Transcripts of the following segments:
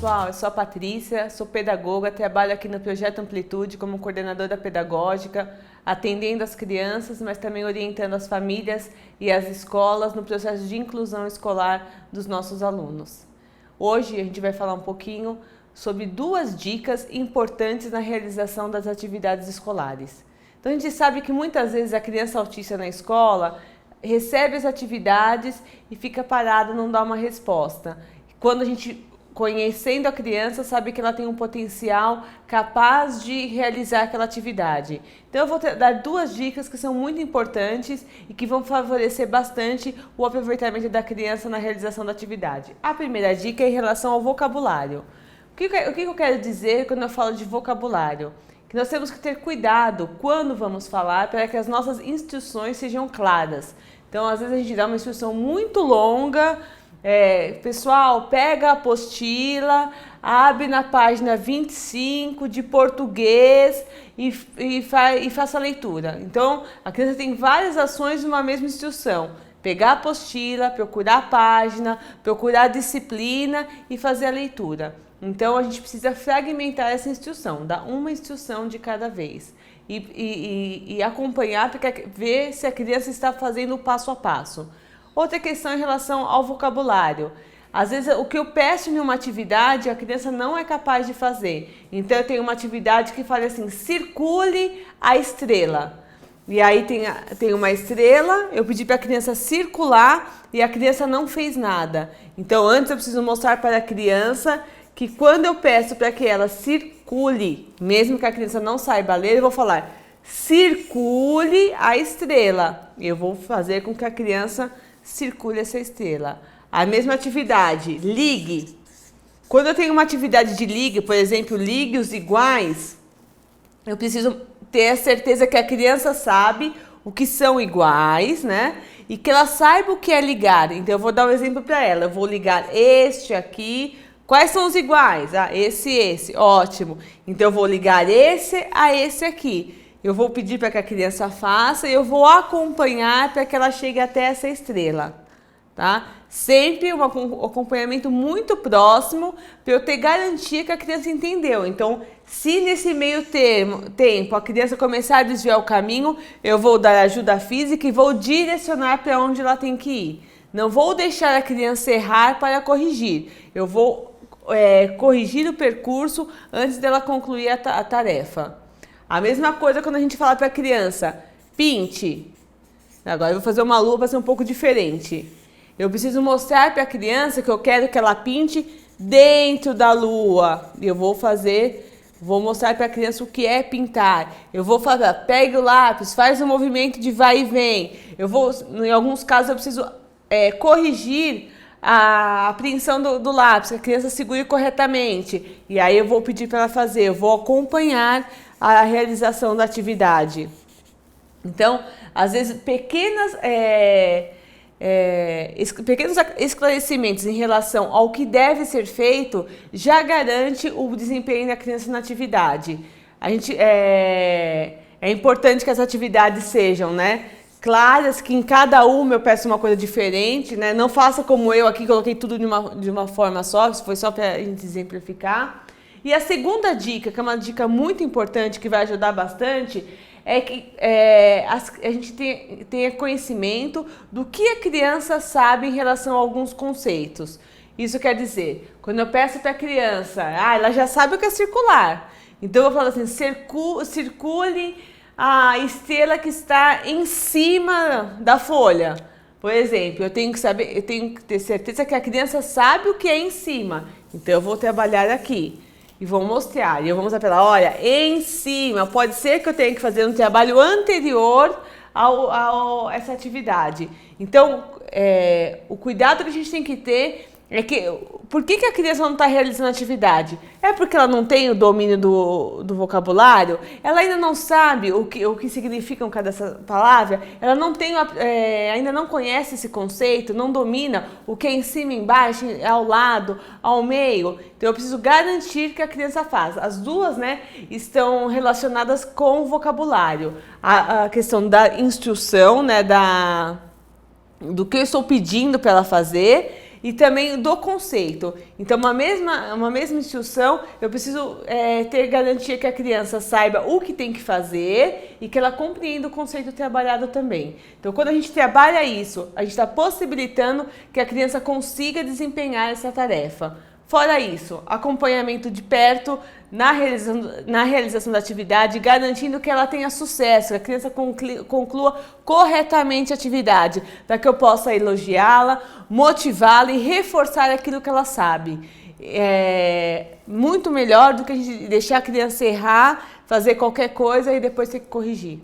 pessoal, eu sou a Patrícia, sou pedagoga, trabalho aqui no Projeto Amplitude como coordenadora pedagógica, atendendo as crianças, mas também orientando as famílias e as escolas no processo de inclusão escolar dos nossos alunos. Hoje a gente vai falar um pouquinho sobre duas dicas importantes na realização das atividades escolares. Então a gente sabe que muitas vezes a criança autista na escola recebe as atividades e fica parada, não dá uma resposta. Quando a gente, conhecendo a criança, sabe que ela tem um potencial capaz de realizar aquela atividade. Então eu vou dar duas dicas que são muito importantes e que vão favorecer bastante o aproveitamento da criança na realização da atividade. A primeira dica é em relação ao vocabulário. O que eu quero dizer quando eu falo de vocabulário? Que nós temos que ter cuidado quando vamos falar para que as nossas instruções sejam claras. Então, às vezes a gente dá uma instrução muito longa, pessoal, pega a apostila, abre na página 25 de português e faça a leitura. Então, a criança tem várias ações numa mesma instrução. Pegar a apostila, procurar a página, procurar a disciplina e fazer a leitura. Então, a gente precisa fragmentar essa instrução, dar uma instrução de cada vez e acompanhar para ver se a criança está fazendo o passo a passo. Outra questão em relação ao vocabulário. Às vezes, o que eu peço em uma atividade, a criança não é capaz de fazer. Então, eu tenho uma atividade que fala assim, circule a estrela. E aí tem uma estrela, eu pedi para a criança circular e a criança não fez nada. Então, antes eu preciso mostrar para a criança que quando eu peço para que ela circule, mesmo que a criança não saiba ler, eu vou falar circule a estrela. Eu vou fazer com que a criança circule essa estrela. A mesma atividade, ligue. Quando eu tenho uma atividade de ligue, por exemplo, ligue os iguais, eu preciso ter a certeza que a criança sabe o que são iguais, né? E que ela saiba o que é ligar. Então, eu vou dar um exemplo para ela. Eu vou ligar este aqui. Quais são os iguais? Ah, esse. Ótimo. Então, eu vou ligar esse a esse aqui. Eu vou pedir para que a criança faça e eu vou acompanhar para que ela chegue até essa estrela. Tá? Sempre um acompanhamento muito próximo para eu ter garantia que a criança entendeu. Então, se nesse meio tempo a criança começar a desviar o caminho, eu vou dar ajuda física e vou direcionar para onde ela tem que ir. Não vou deixar a criança errar para corrigir. Eu vou corrigir o percurso antes dela concluir a tarefa. A mesma coisa quando a gente fala para a criança, pinte. Agora eu vou fazer uma lua para ser um pouco diferente. Eu preciso mostrar para a criança que eu quero que ela pinte dentro da lua. Eu vou mostrar para a criança o que é pintar. Eu vou falar, pega o lápis, faz um movimento de vai e vem. Em alguns casos eu preciso corrigir a apreensão do lápis, que a criança segure corretamente. E aí eu vou pedir para ela fazer, eu vou acompanhar a realização da atividade. Então, às vezes, pequenos esclarecimentos em relação ao que deve ser feito já garante o desempenho da criança na atividade. É importante que as atividades sejam, né, claras, que em cada uma eu peço uma coisa diferente, né? Não faça como eu aqui, coloquei tudo de uma forma só, isso foi só para a gente exemplificar. E a segunda dica, que é uma dica muito importante, que vai ajudar bastante, é que a gente tenha conhecimento do que a criança sabe em relação a alguns conceitos. Isso quer dizer, quando eu peço para a criança, ela já sabe o que é circular. Então eu falo assim, circule a estrela que está em cima da folha. Por exemplo, eu tenho que ter certeza que a criança sabe o que é em cima. Então eu vou trabalhar aqui. E vou mostrar, e eu vou mostrar para ela, olha, em cima, pode ser que eu tenha que fazer um trabalho anterior a essa atividade. Então, o cuidado que a gente tem que ter é que, por que a criança não está realizando a atividade? É porque ela não tem o domínio do vocabulário? Ela ainda não sabe o que significam cada palavra? Ela não tem, ainda não conhece esse conceito, não domina o que é em cima, embaixo, ao lado, ao meio? Então eu preciso garantir que a criança faz. As duas, né, estão relacionadas com o vocabulário. A questão da instrução, né, do que eu estou pedindo para ela fazer, e também do conceito. Então, uma mesma instrução, eu preciso ter garantia que a criança saiba o que tem que fazer e que ela compreenda o conceito trabalhado também. Então, quando a gente trabalha isso, a gente está possibilitando que a criança consiga desempenhar essa tarefa. Fora isso, acompanhamento de perto na realização da atividade, garantindo que ela tenha sucesso, que a criança conclua corretamente a atividade, para que eu possa elogiá-la, motivá-la e reforçar aquilo que ela sabe. É muito melhor do que a gente deixar a criança errar, fazer qualquer coisa e depois ter que corrigir.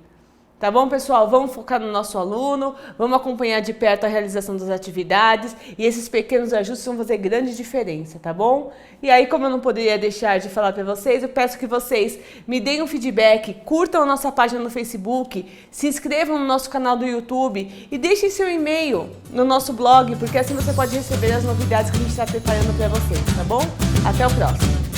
Tá bom, pessoal? Vamos focar no nosso aluno, vamos acompanhar de perto a realização das atividades e esses pequenos ajustes vão fazer grande diferença, tá bom? E aí, como eu não poderia deixar de falar para vocês, eu peço que vocês me deem um feedback, curtam a nossa página no Facebook, se inscrevam no nosso canal do YouTube e deixem seu e-mail no nosso blog, porque assim você pode receber as novidades que a gente está preparando para vocês, tá bom? Até o próximo!